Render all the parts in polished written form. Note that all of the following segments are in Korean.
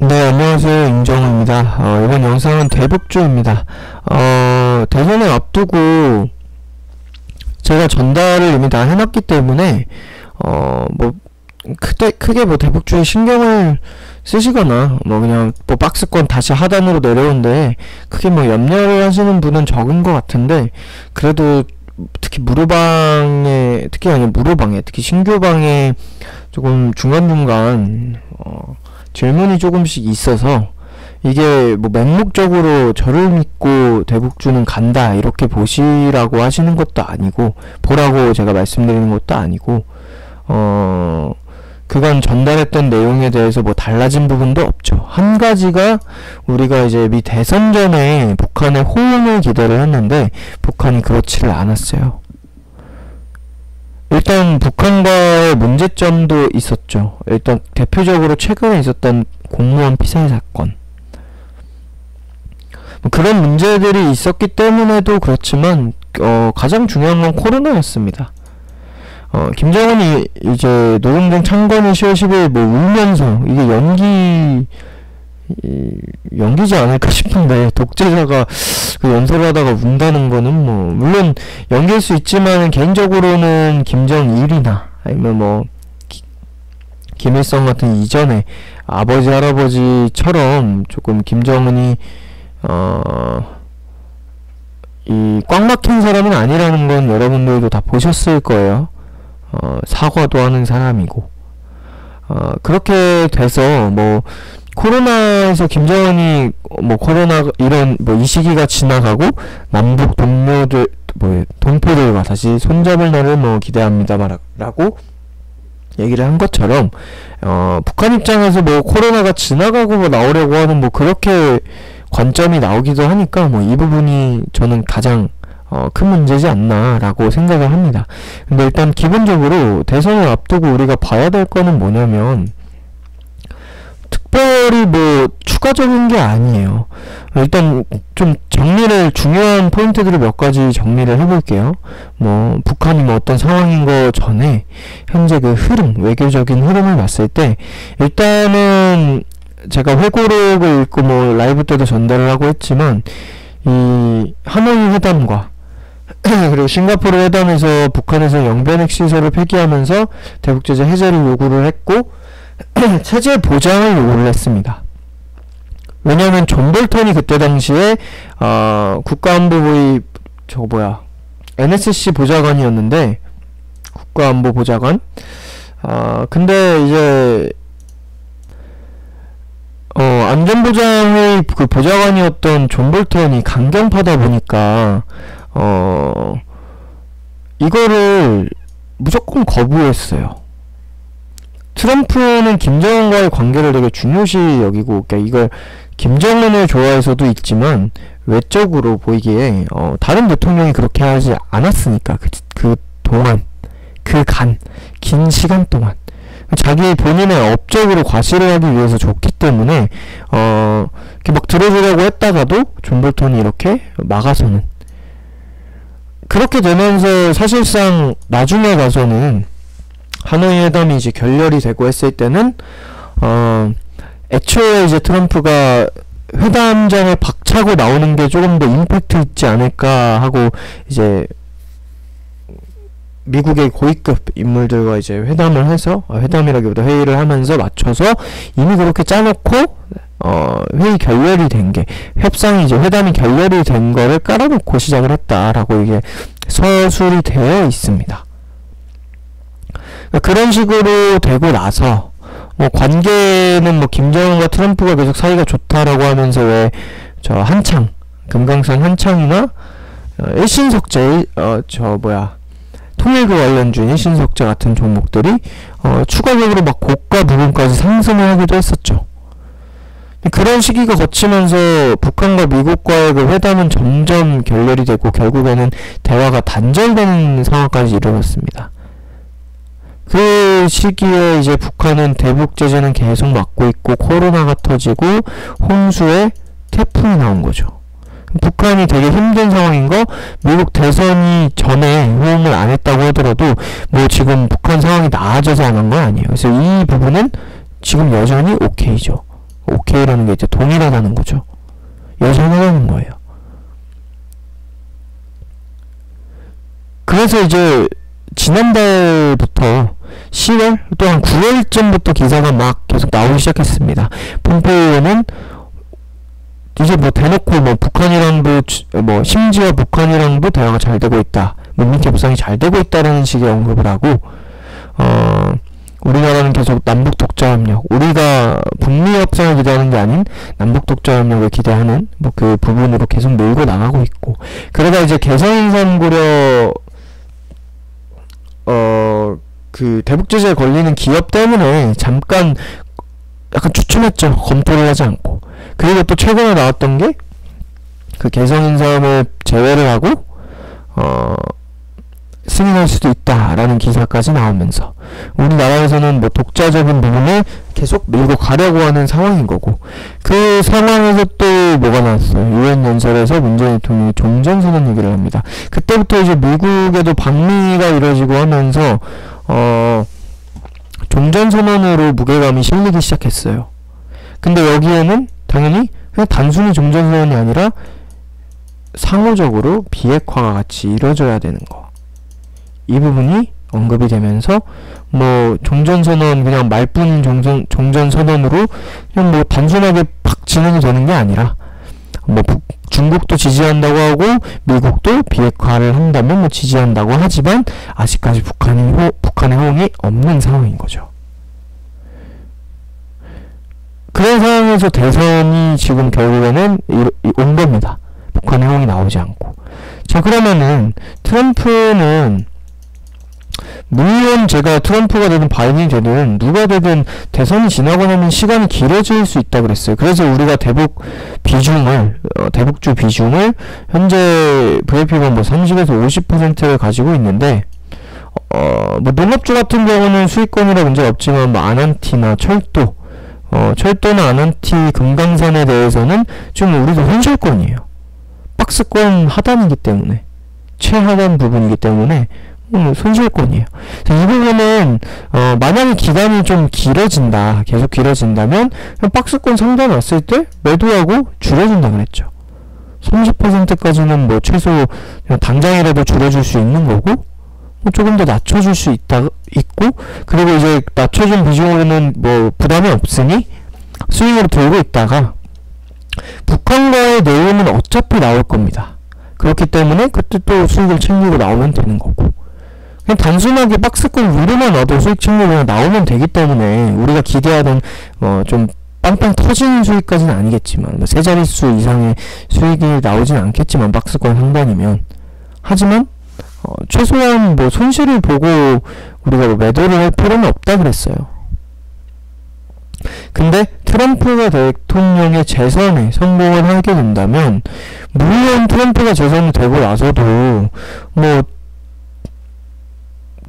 네, 안녕하세요. 임정우입니다. 이번 영상은 대북주입니다. 대선을 앞두고 제가 전달을 이미 다 해놨기 때문에, 크게 대북주에 신경을 쓰시거나, 그냥 박스권 다시 하단으로 내려온데, 크게 염려를 하시는 분은 적은 것 같은데, 그래도 특히 특히 신규방에 조금 중간중간, 질문이 조금씩 있어서 이게 맹목적으로 저를 믿고 대북주는 간다 이렇게 보시라고 하시는 것도 아니고 보라고 제가 말씀드리는 것도 아니고 그간 전달했던 내용에 대해서 달라진 부분도 없죠. 한 가지가 우리가 이제 미 대선 전에 북한의 호응을 기대를 했는데 북한이 그렇지를 않았어요. 일단 북한과의 문제점도 있었죠. 일단 대표적으로 최근에 있었던 공무원 피살 사건, 그런 문제들이 있었기 때문에도 그렇지만 가장 중요한 건 코로나였습니다. 김정은이 이제 노동당 창건이 10월 10일 울면서 이게 연기지 않을까 싶은데, 독재자가 그 연설을 하다가 운다는 거는 물론 연기일 수 있지만 개인적으로는 김정일이나 아니면 김일성 같은 이전에 아버지 할아버지처럼 조금 김정은이 이 꽉 막힌 사람은 아니라는 건 여러분들도 다 보셨을 거예요. 사과도 하는 사람이고, 그렇게 돼서 코로나에서 김정은이 코로나 이런 이 시기가 지나가고 남북 동료들 동포들과 다시 손잡을 날을 기대합니다라고 얘기를 한 것처럼 북한 입장에서 코로나가 지나가고 나오려고 하는 그렇게 관점이 나오기도 하니까 이 부분이 저는 가장 큰 문제지 않나라고 생각을 합니다. 근데 일단 기본적으로 대선을 앞두고 우리가 봐야 될 거는 뭐냐면, 특별히 추가적인 게 아니에요. 일단 좀 중요한 포인트들을 몇 가지 정리를 해볼게요. 북한이 어떤 상황인 거 전에 현재 그 외교적인 흐름을 봤을 때, 일단은 제가 회고록을 읽고 라이브 때도 전달을 하고 했지만, 이 하노이 회담과 그리고 싱가포르 회담에서 북한에서 영변핵 시설을 폐기하면서 대북제재 해제를 요구를 했고, 체제 보장을 요구를 했습니다. 왜냐하면 존 볼턴이 그때 당시에 국가안보부의 NSC 보좌관이었는데, 국가안보 보좌관. 근데 이제 안전보장의 그 보좌관이었던 존 볼턴이 강경파다 보니까 이거를 무조건 거부했어요. 트럼프는 김정은과의 관계를 되게 중요시 여기고, 그러니까 이걸 김정은을 좋아해서도 있지만 외적으로 보이기에 다른 대통령이 그렇게 하지 않았으니까, 긴 시간 동안 자기 본인의 업적으로 과시를 하기 위해서 좋기 때문에 이렇게 들어주려고 했다가도 존 볼턴이 이렇게 막아서는, 그렇게 되면서 사실상 나중에 가서는 하노이 회담이 이제 결렬이 되고 했을 때는 애초에 이제 트럼프가 회담장에 박차고 나오는 게 조금 더 임팩트 있지 않을까 하고, 이제 미국의 고위급 인물들과 이제 회담을 해서, 회담이라기보다 회의를 하면서 맞춰서 이미 그렇게 짜놓고 회의 결렬이 된 게, 회담이 결렬이 된 거를 깔아놓고 시작을 했다라고 이게 서술이 되어 있습니다. 그런 식으로 되고 나서 관계는 김정은과 트럼프가 계속 사이가 좋다라고 하면서 금강산 한창이나 일신석재 통일교 관련주인 일신석재 같은 종목들이 추가적으로 고가 부분까지 상승을 하기도 했었죠. 그런 시기가 거치면서 북한과 미국과의 그 회담은 점점 결렬이 되고 결국에는 대화가 단절되는 상황까지 이르렀습니다. 그 시기에 이제 북한은 대북 제재는 계속 막고 있고, 코로나가 터지고 홍수에 태풍이 나온 거죠. 북한이 되게 힘든 상황인 거, 미국 대선이 전에 호응을 안 했다고 하더라도 지금 북한 상황이 나아져서 안 한 건 아니에요. 그래서 이 부분은 지금 여전히 오케이죠. 오케이라는 게 이제 동일하다는 거죠. 여전하다는 거예요. 그래서 이제 지난달부터 10월 또한 9월쯤부터 기사가 막 계속 나오기 시작했습니다. 폼페이오는 이제 뭐 대놓고 뭐 북한이랑도 뭐 심지어 북한이랑도 대화가 잘 되고 있다, 문민 협상이 잘 되고 있다라는 식의 언급을 하고, 우리나라는 계속 남북 독자 협력, 우리가 북미 협상을 기대하는 게 아닌 남북 독자 협력을 기대하는 뭐 그 부분으로 계속 밀고 나가고 있고, 그러다 이제 개성 인삼 고려 그 대북 제재에 걸리는 기업 때문에 잠깐 약간 주춤했죠. 검토를 하지 않고. 그리고 또 최근에 나왔던 게 그 개성 인삼을 제외를 하고 승인할 수도 있다라는 기사까지 나오면서 우리나라에서는 뭐 독자적인 부분을 계속 밀고 가려고 하는 상황인 거고, 그 상황에서 또 뭐가 나왔어요. 유엔 연설에서 문재인 대통령이 종전선언 얘기를 합니다. 그때부터 이제 미국에도 방미가 이루어지고 하면서 종전선언으로 무게감이 실리기 시작했어요. 근데 여기에는 당연히 그냥 단순히 종전선언이 아니라 상호적으로 비핵화가 같이 이루어져야 되는 거, 이 부분이 언급이 되면서 뭐 종전선언 그냥 말뿐인 종전선언으로 그냥 뭐 단순하게 팍 진행이 되는 게 아니라 뭐 중국도 지지한다고 하고 미국도 비핵화를 한다면 뭐 지지한다고 하지만 아직까지 북한의 호응이 없는 상황인 거죠. 그런 상황에서 대선이 지금 결국에는 온 겁니다. 북한의 호응이 나오지 않고. 자, 그러면은 트럼프는 물론 제가 트럼프가 되든 바이든이 되든 누가 되든 대선이 지나고 나면 시간이 길어질 수 있다 그랬어요. 그래서 우리가 대북주 비중을 현재 VIP가 뭐 30에서 50%를 가지고 있는데, 뭐 농업주 같은 경우는 수익권이라 문제가 없지만 뭐 아난티나 철도나 아난티 금강산에 대해서는 지금 우리도 현실권이에요. 박스권 하단이기 때문에, 최하단 부분이기 때문에 손실권이에요. 이 부분은 만약에 기간이 좀 길어진다, 계속 길어진다면 박스권 상단 왔을 때 매도하고 줄여준다 그랬죠. 30%까지는 뭐 최소 당장이라도 줄여줄 수 있는 거고, 뭐 조금 더 낮춰줄 수 있고, 그리고 이제 낮춰준 비중으로는 뭐 부담이 없으니 스윙으로 들고 있다가 북한과의 내용은 어차피 나올 겁니다. 그렇기 때문에 그때 또 수익을 챙기고 나오면 되는 거고, 그냥 단순하게 박스권 위로만 와도 수익 챙기고 그냥 나오면 되기 때문에 우리가 기대하던 좀 빵빵 터지는 수익까지는 아니겠지만, 뭐 세 자릿수 이상의 수익이 나오진 않겠지만 박스권 상단이면, 하지만 최소한 뭐 손실을 보고 우리가 뭐 매도를 할 필요는 없다 그랬어요. 근데 트럼프가 대통령의 재선에 성공을 하게 된다면, 물론 트럼프가 재선이 되고 나서도 뭐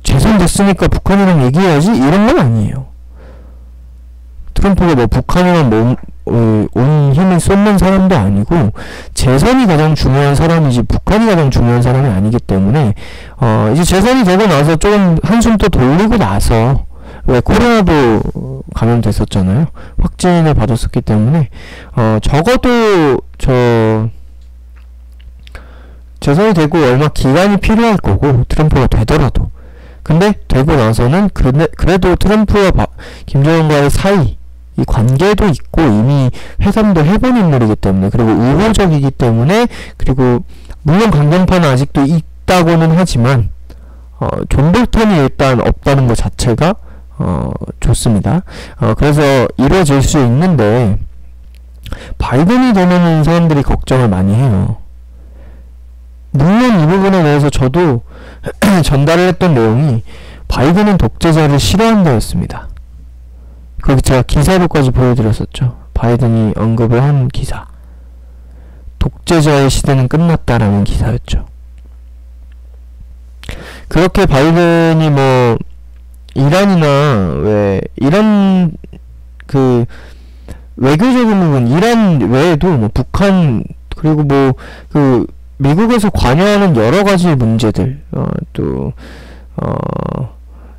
재선됐으니까 북한이랑 얘기해야지 이런 건 아니에요. 트럼프가 뭐 북한이랑 온 힘을 쏟는 사람도 아니고 재선이 가장 중요한 사람이지 북한이 가장 중요한 사람이 아니기 때문에 이제 재선이 되고 나서 조금 한숨 또 돌리고 나서, 왜 코로나도 감염됐었잖아요. 확진을 받았었기 때문에 적어도 재선이 되고 얼마 기간이 필요할 거고, 트럼프가 되더라도. 근데 되고 나서는 그래도 트럼프와 김정은과의 사이, 이 관계도 있고 이미 회담도 해본 인물이기 때문에, 그리고 우호적이기 때문에, 그리고 물론 강경파는 아직도 있다고는 하지만 존 볼턴이 일단 없다는 것 자체가 좋습니다. 그래서 이루어질 수 있는데, 바이든이 되면은 사람들이 걱정을 많이 해요. 물론 이 부분에 대해서 저도 전달을 했던 내용이 바이든은 독재자를 싫어한다 였습니다. 거기 제가 기사로까지 보여드렸었죠. 바이든이 언급을 한 기사. 독재자의 시대는 끝났다라는 기사였죠. 그렇게 바이든이 뭐 이란 그 외교적인 부분, 이란 외에도 뭐 북한, 그리고 뭐 그 미국에서 관여하는 여러 가지 문제들, 또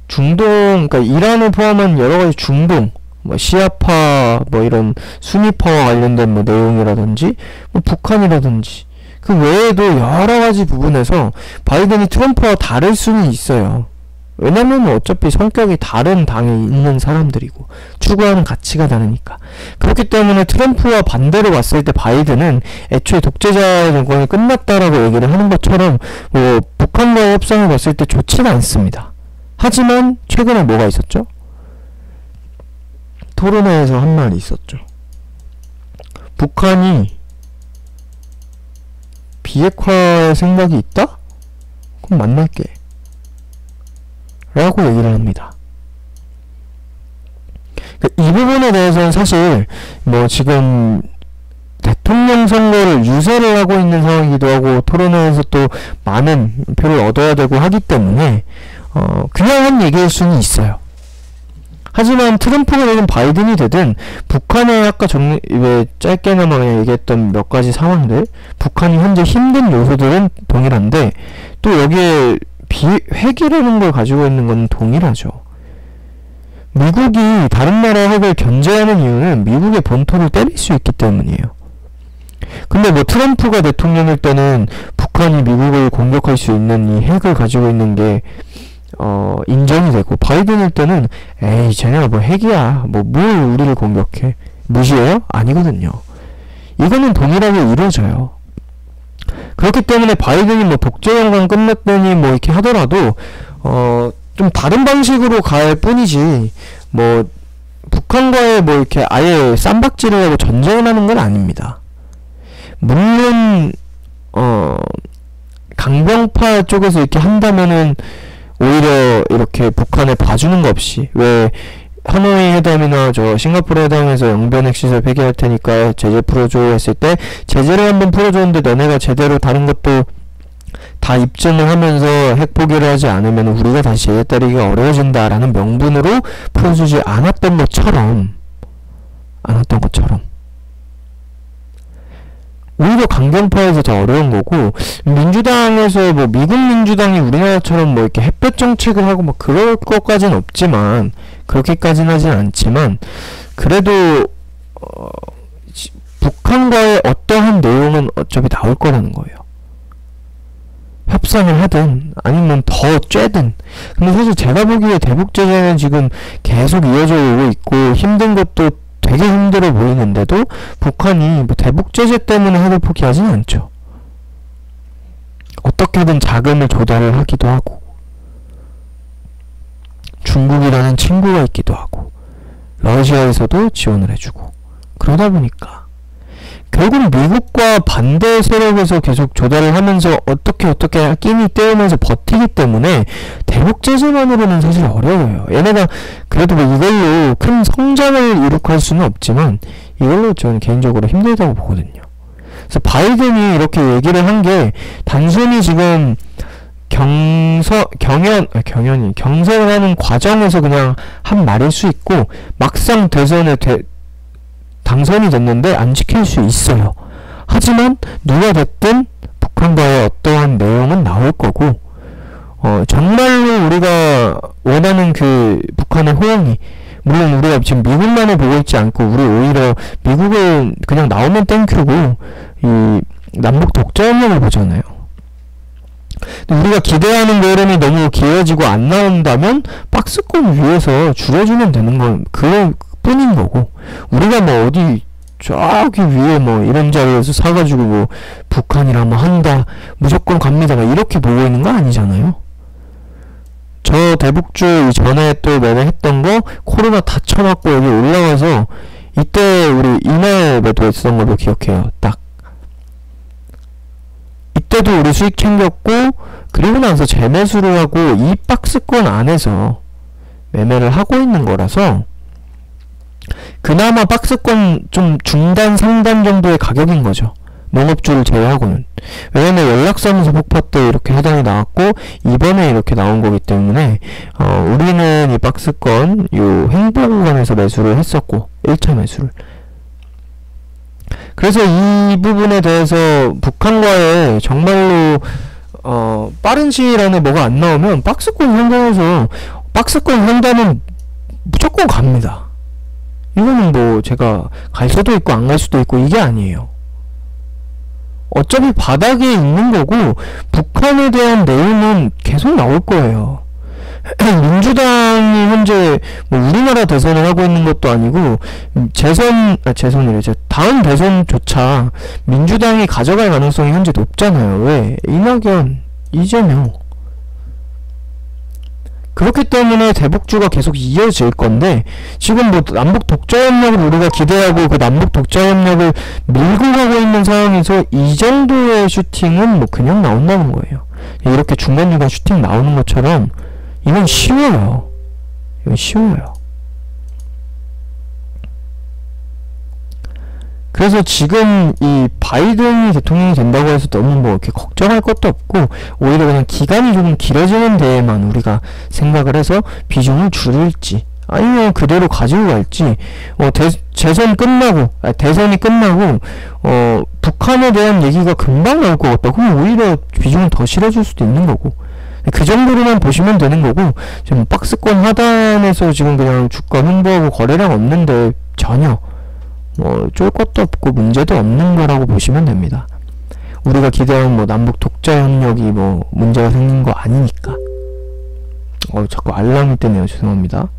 중동, 그러니까 이란을 포함한 여러 가지 중동, 뭐 시아파 뭐 이런 순위파와 관련된 뭐 내용이라든지 뭐 북한이라든지 그 외에도 여러 가지 부분에서 바이든이 트럼프와 다를 수는 있어요. 왜냐면 어차피 성격이 다른 당에 있는 사람들이고 추구하는 가치가 다르니까. 그렇기 때문에 트럼프와 반대로 봤을 때 바이든은 애초에 독재자 정권이 끝났다라고 얘기를 하는 것처럼 뭐 북한과의 협상을 봤을 때 좋지는 않습니다. 하지만 최근에 뭐가 있었죠? 토론회에서 한 말이 있었죠. 북한이 비핵화의 생각이 있다? 그럼 만날게 라고 얘기를 합니다. 이 부분에 대해서는 사실 뭐 지금 대통령 선거를 유세를 하고 있는 상황이기도 하고 토론회에서 또 많은 표를 얻어야 되고 하기 때문에 그냥 한 얘기일 수는 있어요. 하지만 트럼프가 되든 바이든이 되든 북한의 아까 왜 짧게나마 그냥 얘기했던 몇 가지 상황들, 북한이 현재 힘든 요소들은 동일한데 또 여기에 핵이라는 걸 가지고 있는 건 동일하죠. 미국이 다른 나라의 핵을 견제하는 이유는 미국의 본토를 때릴 수 있기 때문이에요. 근데 뭐 트럼프가 대통령일 때는 북한이 미국을 공격할 수 있는 이 핵을 가지고 있는 게 인정이 되고, 바이든일 때는 에이 쟤네가 뭐 핵이야 뭐 뭘 우리를 공격해 무시해요? 아니거든요. 이거는 동일하게 이루어져요. 그렇기 때문에 바이든이 뭐 독재정권 끝났더니 뭐 이렇게 하더라도 좀 다른 방식으로 갈 뿐이지 뭐 북한과의 뭐 이렇게 아예 쌈박질을 하고 전쟁을 하는 건 아닙니다. 물론 강병파 쪽에서 이렇게 한다면은 오히려 이렇게 북한에 봐주는 거 없이, 왜 하노이 회담이나 저 싱가포르 회담에서 영변핵 시설 폐기할 테니까 제재 풀어줘 했을 때 제재를 한번 풀어줬는데 너네가 제대로 다른 것도 다 입증을 하면서 핵 포기를 하지 않으면 우리가 다시 얘 따르기가 어려워진다라는 명분으로 풀어주지 않았던 것처럼 오히려 강경파에서 더 어려운 거고, 민주당에서 뭐 미국 민주당이 우리나라처럼 뭐 이렇게 햇볕 정책을 하고 뭐 그럴 것까지는 없지만, 그렇게까지는 하진 않지만, 그래도 북한과의 어떠한 내용은 어차피 나올 거라는 거예요. 협상을 하든 아니면 더 쬐든. 근데 사실 제가 보기에 대북제재는 지금 계속 이어져 오고 있고 힘든 것도 되게 힘들어 보이는데도 북한이 뭐 대북제재 때문에 핵을 포기하진 않죠. 어떻게든 자금을 조달을 하기도 하고, 중국이라는 친구가 있기도 하고, 러시아에서도 지원을 해주고, 그러다 보니까 결국 미국과 반대 세력에서 계속 조달을 하면서 어떻게 끼니 때우면서 버티기 때문에 대북제재만으로는 사실 어려워요. 얘네가 그래도 뭐 이걸로 큰 성장을 이룩할 수는 없지만 이걸로 저는 개인적으로 힘들다고 보거든요. 그래서 바이든이 이렇게 얘기를 한 게 단순히 지금 경선을 하는 과정에서 그냥 한 말일 수 있고, 막상 대선에 당선이 됐는데 안 지킬 수 있어요. 하지만 누가 됐든 북한과의 어떠한 내용은 나올 거고, 정말로 우리가 원하는 그 북한의 호응이, 물론 우리가 지금 미국만을 보고 있지 않고 우리 오히려 미국은 그냥 나오면 땡큐고 이 남북 독자협력을 보잖아요. 우리가 기대하는 거름이 너무 길어지고 안 나온다면 박스권 위에서 줄여주면 되는 건 그 뿐인 거고, 우리가 뭐 어디 저기 위에 뭐 이런 자리에서 사가지고 뭐 북한이랑 뭐 한다 무조건 갑니다 막 이렇게 보고 있는 거 아니잖아요. 저 대북주 전에 또 매매 했던 거 코로나 다 쳐맞고 여기 올라와서 이때 우리 이날 매도했던 걸로 기억해요. 딱 이때도 우리 수익 챙겼고, 그리고 나서 재매수를 하고 이 박스권 안에서 매매를 하고 있는 거라서 그나마 박스권 좀 중단 상단 정도의 가격인 거죠. 농업주를 제외하고는. 왜냐면 연락사무소 폭파 때 이렇게 해당이 나왔고 이번에 이렇게 나온 거기 때문에 우리는 이 박스권 요 행보 구간에서 매수를 했었고 1차 매수를. 그래서 이 부분에 대해서 북한과의 정말로 빠른 시일 안에 뭐가 안 나오면 박스권 상단에서 박스권 상단은 무조건 갑니다. 이거는 뭐 제가 갈 수도 있고 안 갈 수도 있고 이게 아니에요. 어차피 바닥에 있는 거고 북한에 대한 내용은 계속 나올 거예요. 민주당이 현재 뭐 우리나라 대선을 하고 있는 것도 아니고 재선이래. 다음 대선조차 민주당이 가져갈 가능성이 현재 높잖아요. 왜? 이낙연, 이재명. 그렇기 때문에 대북주가 계속 이어질 건데, 지금 뭐 남북 독자협력을 우리가 기대하고 그 남북 독자협력을 밀고 가고 있는 상황에서 이 정도의 슈팅은 뭐 그냥 나온다는 거예요. 이렇게 중간중간 슈팅 나오는 것처럼 이건 쉬워요. 이건 쉬워요. 그래서 지금 이 바이든이 대통령이 된다고 해서 너무 뭐 이렇게 걱정할 것도 없고, 오히려 그냥 기간이 조금 길어지는 데에만 우리가 생각을 해서 비중을 줄일지 아니면 그대로 가지고 갈지, 대선이 끝나고 북한에 대한 얘기가 금방 나올 것 같다. 그럼 오히려 비중을 더 실어줄 수도 있는 거고, 그 정도로만 보시면 되는 거고, 지금 박스권 하단에서 지금 그냥 주가 홍보하고 거래량 없는데 전혀 쫄 것도 없고 문제도 없는 거라고 보시면 됩니다. 우리가 기대하는 뭐 남북 독자 협력이 뭐 문제가 생긴 거 아니니까. 자꾸 알람이 뜨네요. 죄송합니다.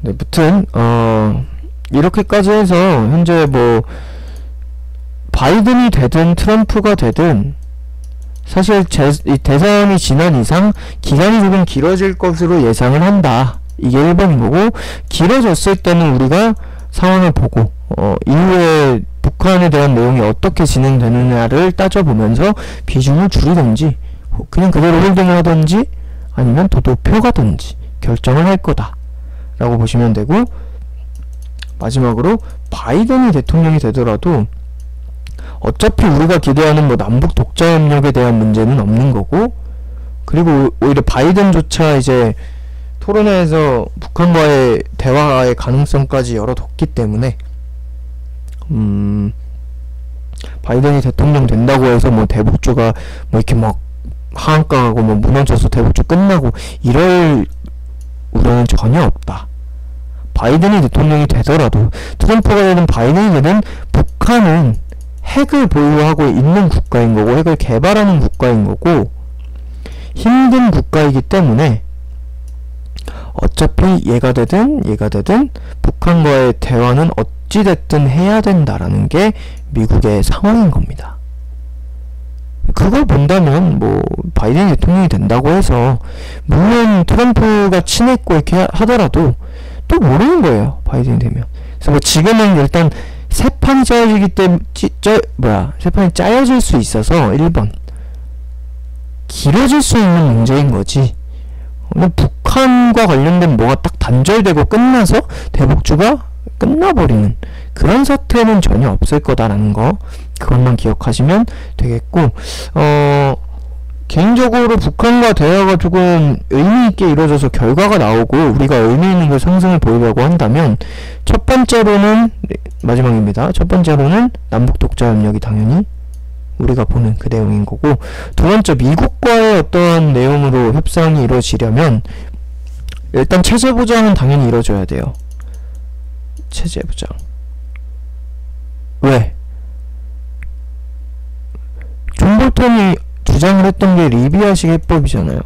네, 무튼 이렇게까지 해서 현재 뭐 바이든이 되든 트럼프가 되든 사실 이 대선이 지난 이상 기간이 조금 길어질 것으로 예상을 한다. 이게 1번인 거고, 길어졌을 때는 우리가 상황을 보고 이후에 북한에 대한 내용이 어떻게 진행되느냐를 따져보면서 비중을 줄이든지 그냥 그대로 홀딩을 하든지 아니면 더 높여가든지 결정을 할 거다 라고 보시면 되고, 마지막으로 바이든이 대통령이 되더라도 어차피 우리가 기대하는 뭐 남북 독자협력에 대한 문제는 없는 거고, 그리고 오히려 바이든조차 이제 토론회에서 북한과의 대화의 가능성까지 열어뒀기 때문에 바이든이 대통령 된다고 해서 뭐 대북주가 뭐 이렇게 막 하한가하고 뭐 무너져서 대북주 끝나고 이럴 우려는 전혀 없다. 바이든이 대통령이 되더라도 트럼프가 되든 바이든이 되든 북한은 핵을 보유하고 있는 국가인 거고 핵을 개발하는 국가인 거고 힘든 국가이기 때문에 어차피 얘가 되든 북한과의 대화는 어찌됐든 해야 된다라는 게 미국의 상황인 겁니다. 그걸 본다면 뭐 바이든이 대통령이 된다고 해서 물론 트럼프가 친했고 이렇게 하더라도 또 모르는 거예요. 바이든이 되면. 그래서 뭐 지금은 일단 새 판이 짜여지기 때문에 새 판이 짜여질 수 있어서 1번 길어질 수 있는 문제인 거지. 북한과 관련된 뭐가 딱 단절되고 끝나서 대북주가 끝나버리는 그런 사태는 전혀 없을 거다라는 거, 그것만 기억하시면 되겠고, 개인적으로 북한과 대화가 조금 의미있게 이루어져서 결과가 나오고 우리가 의미있는 그 상승을 보이려고 한다면 첫 번째로는, 마지막입니다. 첫 번째로는 남북 독자협력이 당연히 우리가 보는 그 내용인 거고, 두 번째 미국과의 어떤 내용으로 협상이 이루어지려면 일단 체제 보장은 당연히 이루어져야 돼요. 체제 보장. 왜? 존 볼턴이 주장을 했던 게 리비아식 해법이잖아요.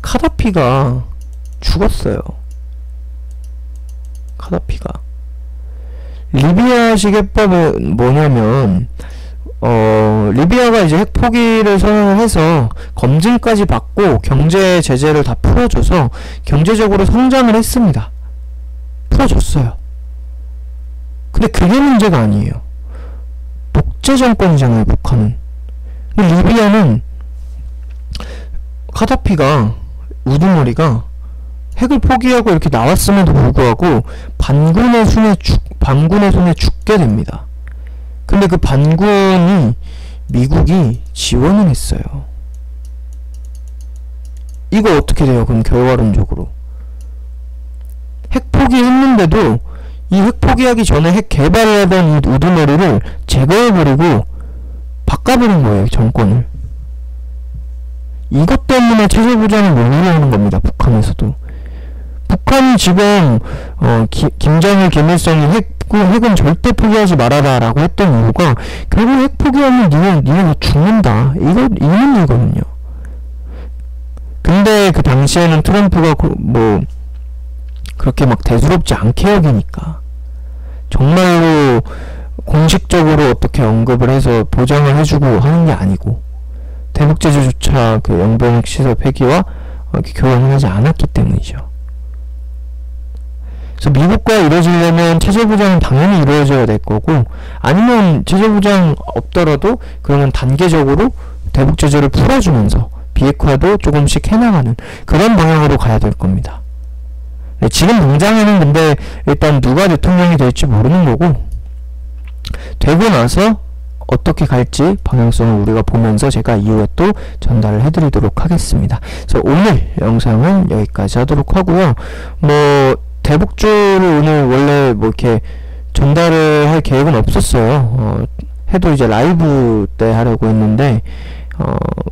카다피가 죽었어요. 카다피가. 리비아식 해법은 뭐냐면 리비아가 이제 핵 포기를 선언을 해서 검증까지 받고 경제 제재를 다 풀어줘서 경제적으로 성장을 했습니다. 풀어줬어요. 근데 그게 문제가 아니에요. 독재 정권이잖아요, 북한은. 근데 리비아는 카다피가, 우두머리가 핵을 포기하고 이렇게 나왔음에도 불구하고 반군의 손에 죽게 됩니다. 근데 그 반군이 미국이 지원을 했어요. 이거 어떻게 돼요? 그럼 결과론적으로 핵 포기했는데도 이 핵 포기하기 전에 핵 개발을 하던 이 우두머리를 제거해버리고 바꿔버린 거예요, 정권을. 이것 때문에 체제 보장을 몰리려는 겁니다. 북한에서도. 북한이 지금 김정일, 김일성이 핵은 절대 포기하지 말아라 라고 했던 이유가 결국 핵 포기하면 니네 죽는다 이런 이유거든요. 근데 그 당시에는 트럼프가 그렇게 막 대수롭지 않게 여기니까 정말로 공식적으로 어떻게 언급을 해서 보장을 해주고 하는 게 아니고 대북제재조차 그 영변 시설 폐기와 교환을 하지 않았기 때문이죠. 그래서 미국과 이루어지려면 체제보장은 당연히 이루어져야 될 거고, 아니면 체제보장 없더라도 그러면 단계적으로 대북제재를 풀어주면서 비핵화도 조금씩 해나가는 그런 방향으로 가야 될 겁니다. 네, 지금 당장에는 근데 일단 누가 대통령이 될지 모르는 거고, 되고 나서 어떻게 갈지 방향성을 우리가 보면서 제가 이후에 또 전달을 해드리도록 하겠습니다. 그래서 오늘 영상은 여기까지 하도록 하고요. 대북주를 오늘 원래 이렇게 전달을 할 계획은 없었어요. 해도 이제 라이브 때 하려고 했는데,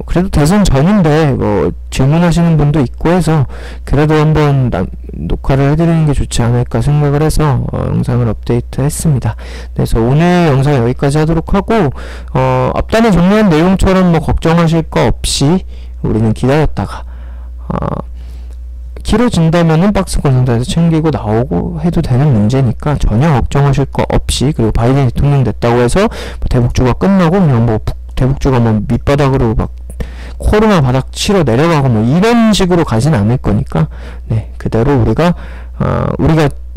그래도 대선 전인데 질문하시는 분도 있고 해서 그래도 한번 녹화를 해드리는 게 좋지 않을까 생각을 해서 영상을 업데이트 했습니다. 그래서 오늘 영상 여기까지 하도록 하고, 앞단에 정리한 내용처럼 걱정하실 거 없이 우리는 기다렸다가 길어진다면은 박스권 상자에서 챙기고 나오고 해도 되는 문제니까 전혀 걱정하실 거 없이, 그리고 바이든 대통령 됐다고 해서 대북주가 끝나고 그냥 대북주가 밑바닥으로 코로나 바닥 치러 내려가고 이런 식으로 가진 않을 거니까, 네, 그대로 우리가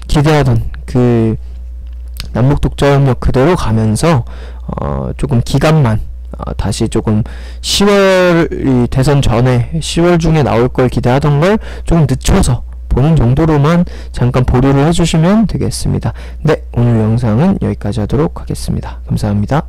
기대하던 그 남북 독자협력 그대로 가면서 조금 기간만 다시 조금 10월 대선 전에 10월 중에 나올 걸 기대하던 걸 조금 늦춰서 보는 정도로만 잠깐 보류를 해주시면 되겠습니다. 네, 오늘 영상은 여기까지 하도록 하겠습니다. 감사합니다.